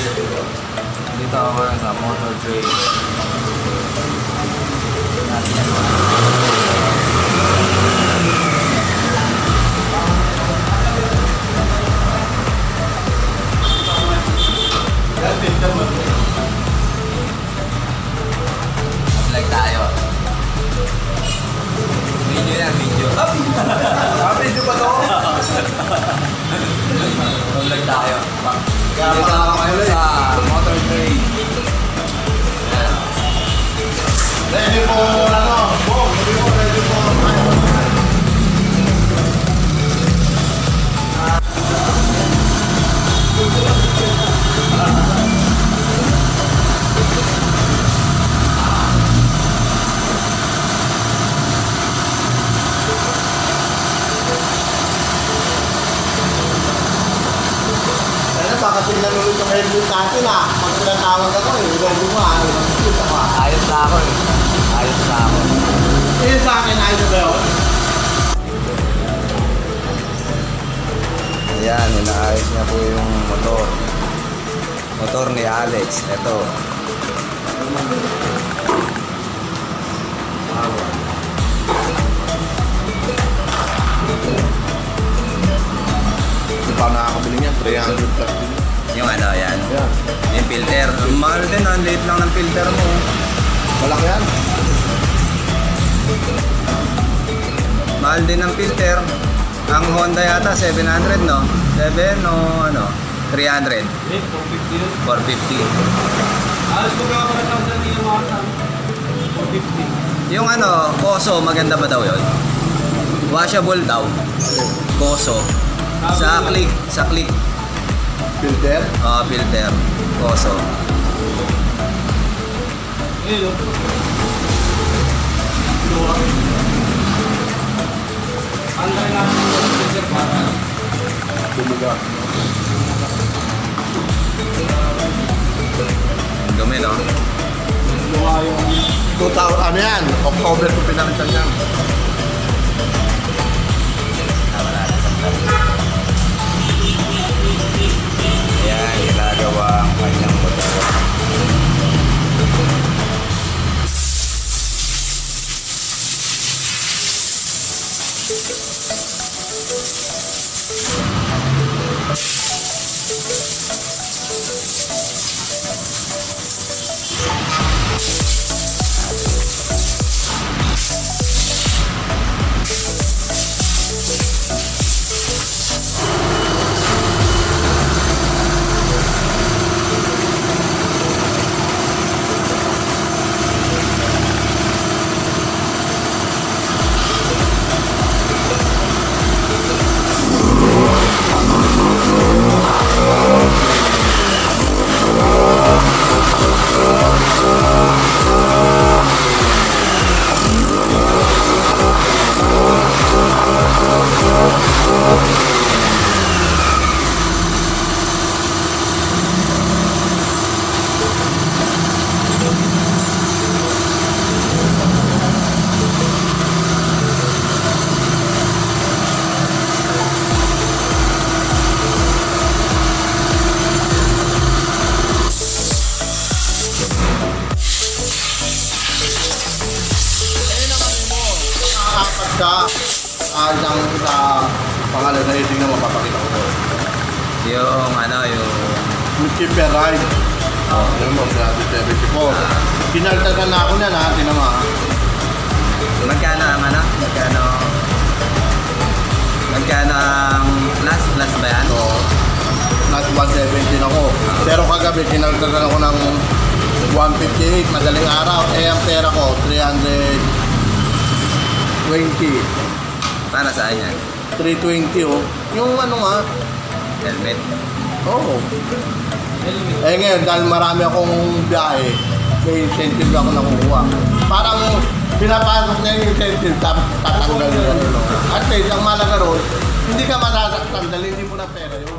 Dito ako sa motor trade. Vlog tayo. Video yan, video. Video ba to? Vlog tayo. Kaya Dito ako ngayon sa motor trade. Ready po, ano? Ready po. Tingnan ulit yung helmet natin pag tinatawag ako ready mo Ayos na ako eh. Ayos na ako. Sa akin, ayos ba yun? Ayan, inaayos niya po yung motor. Motor ni Alex. Ito. Hindi pa nakakabili niya, 300 plus din. Yung ano, yan. Yeah. Yung filter. Ang mahal din, ang liit lang ng filter mo. Malaki yan. Mahal din ang filter. Ang Honda yata, 700, no? 7 o ano? 300. 450 yun. 450. Alas ko ka pala lang dyan yung mga 450. Yung ano, Koso, maganda ba daw yun? Washable daw. Koso. Sa click. Sa click. Filter. Filter. Koso. Ayun. Ang gawin natin yung filter para Bumuga. Ang dumi, no? luha yung 2000, ano yan? October ko pinalitan yan. Ayan, ginagawa ang kanyang motor. Sa isang pangalan na iting na mapapakita ko. Yung ano, yung... Yung keeper ride. Alam mo, 74. Pinaltagan na ako niyan tinan mo Magkano ang ano? Magkano ang plus ba yan? So, nasa 117 ako. Pero kagabi, kinaltagan ako ng 158, madaling araw. Ang pera ko, 320. Para saan yan? 320 Yung ano nga, Helmet. oo. Ngayon, dahil marami akong biyahe, may incentive ako nakukuha. Parang pinapasok niya yung incentive, tapos tatanggal nila. At least, ang malaga ron, hindi ka masasaktan dahil hindi mo na pera yun.